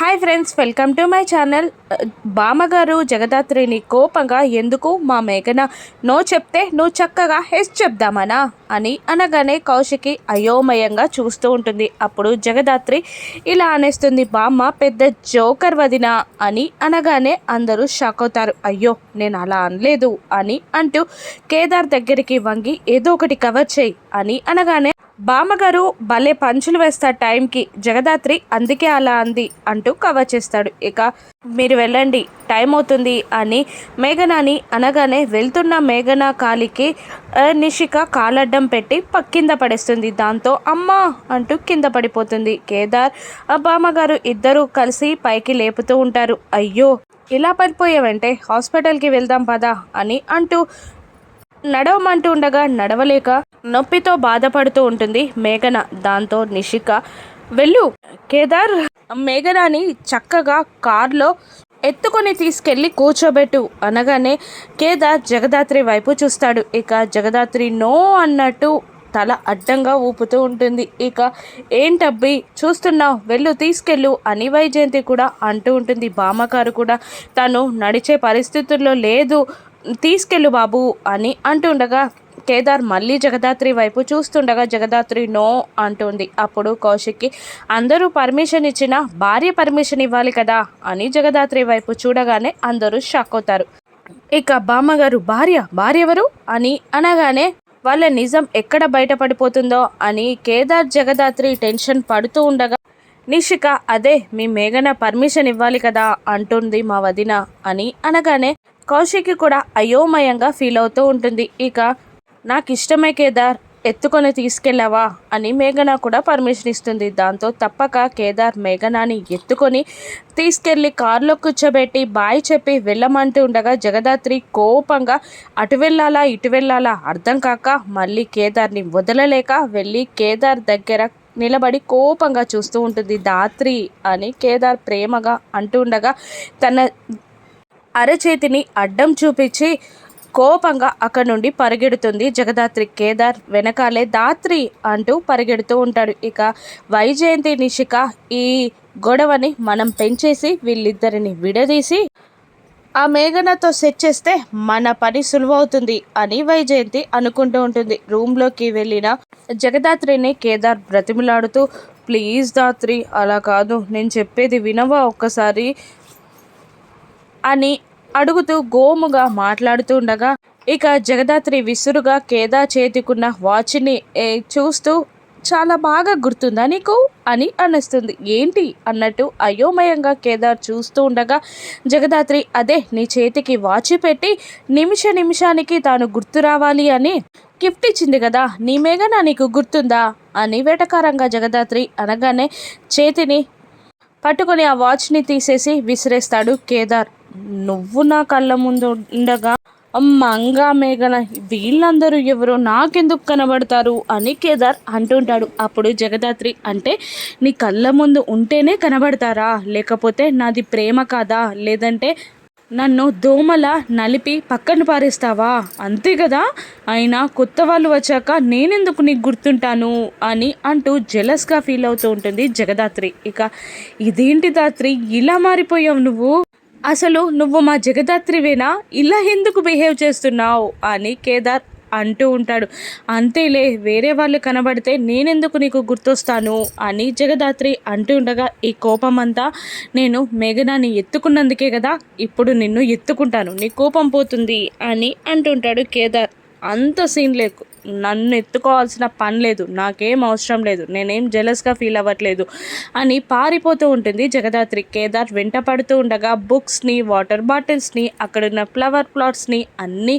Hi friends, welcome to my channel. బామ్మగారు జగదాత్రిని కోపంగా ఎందుకు మా మేఘన నో చెప్తే నువ్వు చక్కగా హెస్ చెప్దామనా అని అనగానే కౌశికి అయోమయంగా చూస్తూ ఉంటుంది. అప్పుడు జగదాత్రి ఇలా అనేస్తుంది, బామ్మ పెద్ద జోకర్ వదిన అని అనగానే అందరూ షాక్ అవుతారు. అయ్యో నేను అలా అనలేదు అని అంటూ కేదార్ దగ్గరికి వంగి ఏదో ఒకటి కవర్ చేయి అని అనగానే బామ్మగారు భలే పంచులు వేస్తారు టైంకి, జగదాత్రి అందుకే అలా అంది అంటూ కవర్ చేస్తాడు. ఇక మీరు వెళ్ళండి టైం అవుతుంది అని మేఘనాని అనగానే వెళ్తున్న మేఘనా కాలికి నిషిక కాలడ్డం పెట్టి కింద పడేస్తుంది. దాంతో అమ్మా అంటూ కింద పడిపోతుంది. కేదార్ బామ్మగారు ఇద్దరూ కలిసి పైకి లేపుతూ ఉంటారు. అయ్యో ఇలా పడిపోయావంటే హాస్పిటల్కి వెళ్దాం పదా అని అంటూ నడవమంటూ ఉండగా నడవలేక నొప్పితో బాధపడుతూ ఉంటుంది మేఘన. దాంతో నిషిక వెళ్ళు కేదార్ మేఘనాని చక్కగా కార్లో ఎత్తుకొని తీసుకెళ్ళి కూర్చోబెట్టు అనగానే కేదార్ జగదాత్రి వైపు చూస్తాడు. ఇక జగదాత్రి నో అన్నట్టు తల అడ్డంగా ఊపుతూ ఉంటుంది. ఇక ఏంటబ్బి చూస్తున్నావు, వెళ్ళు తీసుకెళ్ళు అని వైజయంతి కూడా అంటూ ఉంటుంది. బామ్మగారు కూడా తను నడిచే పరిస్థితుల్లో లేదు, తీసుకెళ్ళు బాబు అని అంటుండగా కేదార్ మళ్ళీ జగదాత్రి వైపు చూస్తుండగా జగదాత్రి నో అంటుంది. అప్పుడు కౌశిక్కి అందరూ పర్మిషన్ ఇచ్చినా భార్య పర్మిషన్ ఇవ్వాలి కదా అని జగదాత్రి వైపు చూడగానే అందరూ షాక్ అవుతారు. ఇక బామ్మగారు భార్య ఎవరు అని అనగానే వాళ్ళ నిజం ఎక్కడ బయటపడిపోతుందో అని కేదార్ జగదాత్రి టెన్షన్ పడుతూ ఉండగా నిషిక అదే మీ మేఘన పర్మిషన్ ఇవ్వాలి కదా అంటుంది మా వదిన అని అనగానే కౌశికి కూడా అయోమయంగా ఫీల్ అవుతూ ఉంటుంది. ఇక నాకు ఇష్టమే కేదార్, ఎత్తుకొని తీసుకెళ్ళావా అని మేఘన కూడా పర్మిషన్ ఇస్తుంది. దాంతో తప్పక కేదార్ మేఘనాని ఎత్తుకొని తీసుకెళ్ళి కారులో కూర్చోబెట్టి బాయ్ చెప్పి వెళ్ళమంటూ ఉండగా జగదాత్రి కోపంగా అటు వెళ్ళాలా ఇటు వెళ్ళాలా అర్థం కాక మళ్ళీ కేదార్ని వదలలేక వెళ్ళి కేదార్ దగ్గర నిలబడి కోపంగా చూస్తూ ఉంటుంది. దాత్రి అని కేదార్ ప్రేమగా అంటూ ఉండగా తన అరచేతిని అడ్డం చూపించి కోపంగా అక్కడి నుండి పరిగెడుతుంది జగదాత్రి. కేదార్ వెనకాలే దాత్రి అంటూ పరిగెడుతూ ఉంటాడు. ఇక వైజయంతి నిషిక ఈ గొడవని మనం పెంచేసి వీళ్ళిద్దరిని విడదీసి ఆ మేఘనతో సెట్ చేస్తే మన పని సులువవుతుంది అని వైజయంతి అనుకుంటూ ఉంటుంది. రూమ్లోకి వెళ్ళిన జగదాత్రిని కేదార్ బ్రతిమిలాడుతూ ప్లీజ్ దాత్రి అలా కాదు, నేను చెప్పేది వినవా ఒక్కసారి అని అడుగుతూ గోముగా మాట్లాడుతూ ఉండగా ఇక జగదాత్రి విసురుగా కేదార్ చేతికున్న వాచ్ని చూస్తూ చాలా బాగా గుర్తుందా నీకు అని అనేస్తుంది. ఏంటి అన్నట్టు అయోమయంగా కేదార్ చూస్తూ ఉండగా జగదాత్రి అదే నీ చేతికి వాచి పెట్టి నిమిషానికి తాను గుర్తు రావాలి అని గిఫ్ట్ ఇచ్చింది కదా, నీ మేఘనా నీకు గుర్తుందా అని వెటకారంగా జగదాత్రి అనగానే చేతిని పట్టుకొని ఆ వాచ్ని తీసేసి విసిరేస్తాడు కేదార్. నువ్వు నా కళ్ళ ముందు ఉండగా మంగా మేఘన వీళ్ళందరూ ఎవరు నాకెందుకు కనబడతారు అని కేదార్ అంటుంటాడు. అప్పుడు జగదాత్రి అంటే నీ కళ్ళ ముందు ఉంటేనే కనబడతారా, లేకపోతే నాది ప్రేమ కాదా, లేదంటే నన్ను దోమల నలిపి పక్కన పారేస్తావా, అంతే కదా, అయినా కొత్త వాళ్ళు వచ్చాక నేనెందుకు నీకు గుర్తుంటాను అని అంటూ జెలస్గా ఫీల్ అవుతూ ఉంటుంది జగదాత్రి. ఇక ఇదేంటి దాత్రి ఇలా మారిపోయావు నువ్వు, అసలు నువ్వు మా జగదాత్రివేనా, ఇలా ఎందుకు బిహేవ్ చేస్తున్నావు అని కేదార్ అంటూ ఉంటాడు. అంతేలే, వేరే వాళ్ళు కనబడితే నేనెందుకు నీకు గుర్తొస్తాను అని జగదాత్రి అంటూ ఉండగా ఈ కోపం అంతా నేను మేఘనాన్ని ఎత్తుకున్నందుకే కదా, ఇప్పుడు నిన్ను ఎత్తుకుంటాను నీ కోపం పోతుంది అని అంటుంటాడు కేదార్. అంత సీన్ లేకు, నన్ను ఎత్తుకోవాల్సిన పని లేదు, నాకేం అవసరం లేదు, నేనేం జెలస్గా ఫీల్ అవ్వట్లేదు అని పారిపోతూ ఉంటుంది జగదాత్రి. కేదార్ వెంట పడుతూ ఉండగా బుక్స్ని వాటర్ బాటిల్స్ని అక్కడున్న ఫ్లవర్ ప్లాట్స్ని అన్నీ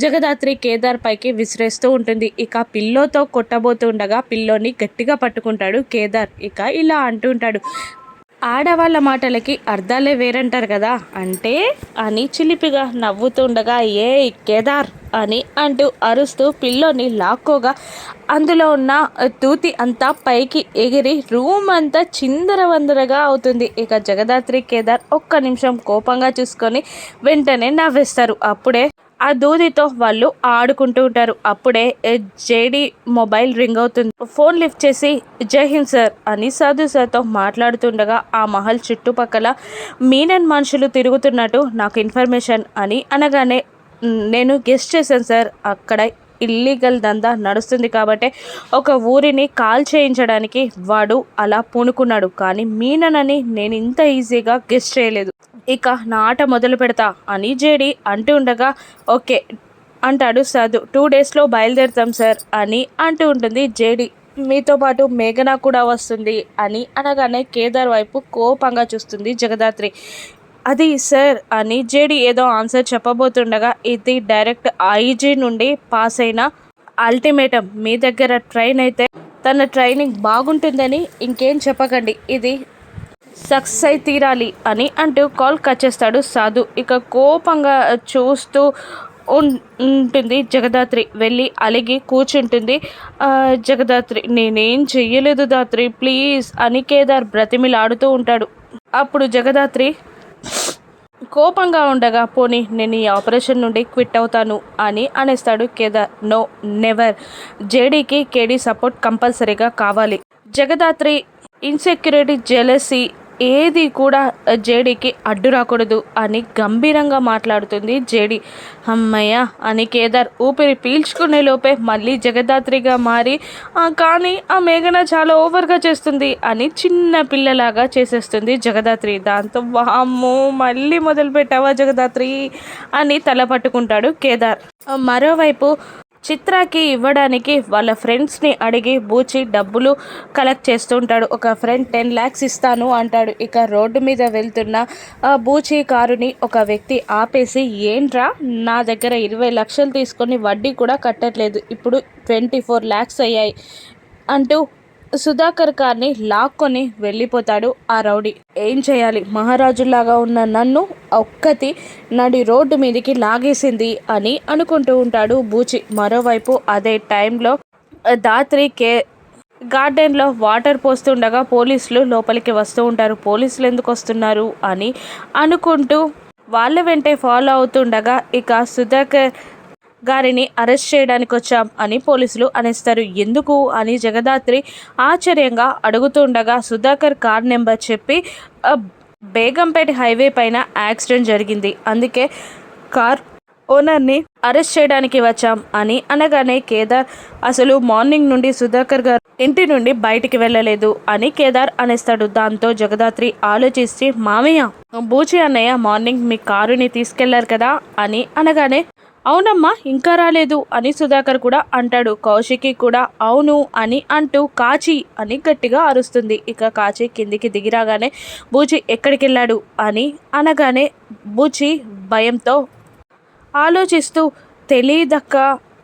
జగదాత్రి కేదార్ పైకి విసిరేస్తూ ఉంటుంది. ఇక పిల్లోతో కొట్టబోతూ ఉండగా పిల్లోని గట్టిగా పట్టుకుంటాడు కేదార్. ఇక ఇలా అంటుంటాడు, ఆడవాళ్ళ మాటలకి అర్థాలే వేరంటారు కదా అంటే అని చిలిపిగా నవ్వుతుండగా ఏ కేదార్ అని అంటూ అరుస్తూ పిల్లోని లాక్కోగా అందులో ఉన్న తూతి అంతా పైకి ఎగిరి రూమ్ అంతా చిందరవందరగా అవుతుంది. ఇక జగదాత్రి కేదార్ ఒక్క నిమిషం కోపంగా చూసుకొని వెంటనే నవ్వేస్తారు. అప్పుడే ఆ దూదితో వాళ్ళు ఆడుకుంటూ ఉంటారు. అప్పుడే జేడి మొబైల్ రింగ్ అవుతుంది. ఫోన్ లిఫ్ట్ చేసి జై హింద్ సార్ అని సాధు సార్తో మాట్లాడుతుండగా ఆ మహల్ చుట్టుపక్కల మీనన్ మనుషులు తిరుగుతున్నట్టు నాకు ఇన్ఫర్మేషన్ అని అనగానే నేను గెస్ట్ చేశాను సార్, అక్కడ ఇల్లీగల్ దందా నడుస్తుంది కాబట్టి ఒక ఊరిని కాల్ చేయించడానికి వాడు అలా పూనుకున్నాడు. కానీ మీననని నేను ఇంత ఈజీగా గెస్ట్ చేయలేదు. ఇక నా ఆట మొదలు పెడతా అని జేడి అంటూ ఉండగా ఓకే అంటాడు సాధు. 2 డేస్లో బయలుదేరుతాం సార్ అని అంటూ ఉంటుంది జేడి. మీతో పాటు మేఘన కూడా వస్తుంది అని అనగానే కేదార్ వైపు కోపంగా చూస్తుంది జగదాత్రి. అది సార్ అని జేడి ఏదో ఆన్సర్ చెప్పబోతుండగా ఇది డైరెక్ట్ ఐజీ నుండి పాస్ అయిన అల్టిమేటం. మీ దగ్గర ట్రైన్ అయితే తన ట్రైనింగ్ బాగుంటుందని ఇంకేం చెప్పకండి, ఇది సక్సెస్ అయి తీరాలి అని అంటూ కాల్ కట్ చేస్తాడు సాధు. ఇక కోపంగా చూస్తూ ఉంటుంది జగదాత్రి. వెళ్ళి అలిగి కూర్చుంటుంది. జగదాత్రి నేనేం చెయ్యలేదు దాత్రి ప్లీజ్ అని కేదార్ బ్రతిమిలాడుతూ ఉంటాడు. అప్పుడు జగదాత్రి కోపంగా ఉండగా పోనీ నేను ఈ ఆపరేషన్ నుండి క్విట్ అవుతాను అని అనేస్తాడు కేదార్. నో నెవర్, జేడీకి కేడీ సపోర్ట్ కంపల్సరీగా కావాలి. జగదాత్రి ఇన్సెక్యూరిటీ జెలసీ ఏది కూడా జేడీకి అడ్డు రాకూడదు అని గంభీరంగా మాట్లాడుతుంది జేడీ. అమ్మయ్య అని కేదార్ ఊపిరి పీల్చుకునే లోపే మళ్ళీ జగదాత్రిగా మారి కానీ ఆ మేఘన చాలా ఓవర్గా చేస్తుంది అని చిన్న పిల్లలాగా చేసేస్తుంది జగదాత్రి. దాంతో వామ్మో మళ్ళీ మొదలుపెట్టావా జగదాత్రి అని తల పట్టుకుంటాడు కేదార్. మరోవైపు చిత్రాకి ఇవ్వడానికి వాళ్ళ ఫ్రెండ్స్ని అడిగి బూచి డబ్బులు కలెక్ట్ చేస్తూ ఉంటాడు. ఒక ఫ్రెండ్ 10 lakhs ఇస్తాను అంటాడు. ఇక రోడ్డు మీద వెళ్తున్న బూచి కారుని ఒక వ్యక్తి ఆపేసి ఏంట్రా నా దగ్గర 20 లక్షలు తీసుకొని వడ్డీ కూడా కట్టట్లేదు, ఇప్పుడు 24 lakhs అయ్యాయి అంటూ సుధాకర్ కార్ని లాక్కొని వెళ్ళిపోతాడు ఆ రౌడీ. ఏం చేయాలి, మహారాజులాగా ఉన్న నన్ను ఒక్కతి నడి రోడ్డు మీదకి లాగేసింది అని అనుకుంటూ ఉంటాడు బూచి. మరోవైపు అదే టైంలో దాత్రి గార్డెన్లో వాటర్ పోస్తుండగా పోలీసులు లోపలికి వస్తూ ఉంటారు. పోలీసులు ఎందుకు వస్తున్నారు అని అనుకుంటూ వాళ్ళ వెంటే ఫాలో అవుతుండగా ఇక సుధాకర్ గారిని అరెస్ట్ చేయడానికి వచ్చాం అని పోలీసులు అనేస్తారు. ఎందుకు అని జగదాత్రి ఆశ్చర్యంగా అడుగుతుండగా సుధాకర్ కార్ నెంబర్ చెప్పి బేగంపేట హైవే పైన యాక్సిడెంట్ జరిగింది, అందుకే కార్ ఓనర్ని అరెస్ట్ చేయడానికి వచ్చాం అని అనగానే కేదార్ అసలు మార్నింగ్ నుండి సుధాకర్ గారు ఇంటి నుండి బయటికి వెళ్ళలేదు అని కేదార్ అనేస్తాడు. దాంతో జగదాత్రి ఆలోచించి మామయ్య బూచి అన్నయ్య మార్నింగ్ మీ కారుని తీసుకెళ్లారు కదా అని అనగానే అవునమ్మా ఇంకా రాలేదు అని సుధాకర్ కూడా అంటాడు. కౌశికి కూడా అవును అని అంటూ కాచి అని గట్టిగా అరుస్తుంది. ఇక కాచి కిందికి దిగిరాగానే బూచి ఎక్కడికి వెళ్ళాడు అని అనగానే బూచి భయంతో ఆలోచిస్తూ తెలియదక్క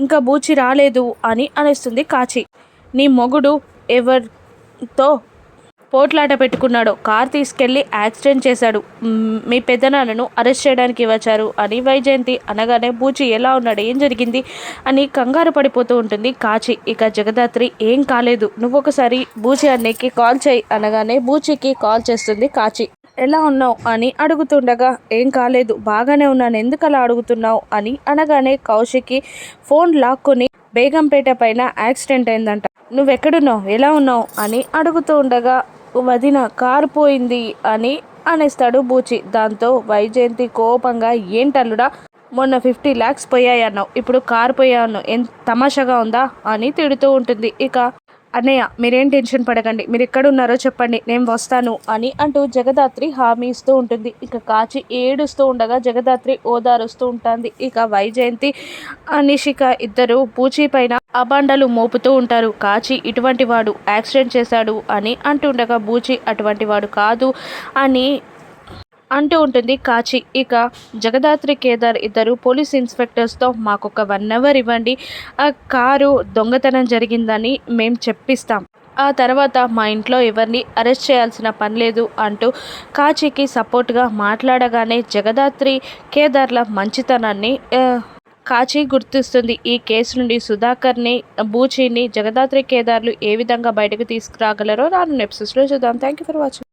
ఇంకా బూచి రాలేదు అని అనేస్తుంది కాచి. నీ మొగుడు ఎవరితో పోట్లాట పెట్టుకున్నాడో కార్ తీసుకెళ్లి యాక్సిడెంట్ చేశాడు, మీ పెద్దనాన్నను అరెస్ట్ చేయడానికి వచ్చారు అని వైజయంతి అనగానే బూచి ఎలా ఉన్నాడు ఏం జరిగింది అని కంగారు పడిపోతూ ఉంటుంది కాచి. ఇక జగదాత్రి ఏం కాలేదు, నువ్వు ఒకసారి బూచి అన్నయ్యకి కాల్ చేయి అనగానే బూచికి కాల్ చేస్తుంది కాచి. ఎలా ఉన్నావు అని అడుగుతుండగా ఏం కాలేదు బాగానే ఉన్నాను, ఎందుకు అలా అడుగుతున్నావు అని అనగానే కౌశికి ఫోన్ లాక్కొని బేగంపేట పైన యాక్సిడెంట్ అయిందంట, నువ్వెక్కడున్నావు ఎలా ఉన్నావు అని అడుగుతూ ఉండగా వదిన కారు పోయింది అని అనేస్తాడు బూచి. దాంతో వైజయంతి కోపంగా ఏంటల్లుడా మొన్న 50 lakhs పోయాయన్నావు, ఇప్పుడు కారు పోయాను ఎంత తమాషాగా ఉందా అని తిడుతూ ఉంటుంది. ఇక అన్నయ్య మీరేం టెన్షన్ పడకండి, మీరు ఎక్కడున్నారో చెప్పండి నేను వస్తాను అని అంటూ జగదాత్రి హామీ ఇస్తూ ఉంటుంది. ఇక కాచి ఏడుస్తూ ఉండగా జగదాత్రి ఓదారుస్తూ ఉంటుంది. ఇక వైజయంతి నిషిక ఇద్దరు పూచి పైన అబాండాలు మోపుతూ ఉంటారు. కాచి ఇటువంటి వాడు యాక్సిడెంట్ చేశాడు అని అంటుండగా బూచి అటువంటి వాడు కాదు అని అంటూ ఉంటుంది కాచి. ఇక జగదాత్రి కేదార్ ఇద్దరు పోలీస్ ఇన్స్పెక్టర్స్తో మాకు ఒక 1 hour ఇవ్వండి, ఆ కారు దొంగతనం జరిగిందని మేము చెప్పిస్తాం, ఆ తర్వాత మా ఇంట్లో ఎవరిని అరెస్ట్ చేయాల్సిన పని లేదు అంటూ కాచికి సపోర్ట్గా మాట్లాడగానే జగదాత్రి కేదార్ల మంచితనాన్ని కాచి గుర్తిస్తుంది. ఈ కేసు నుండి సుధాకర్ని బూచిని జగదాత్రి కేదార్లు ఏ విధంగా బయటకు తీసుకురాగలరో రానున్న ఎపిసోడ్స్లో చూద్దాం. Thank you for watching.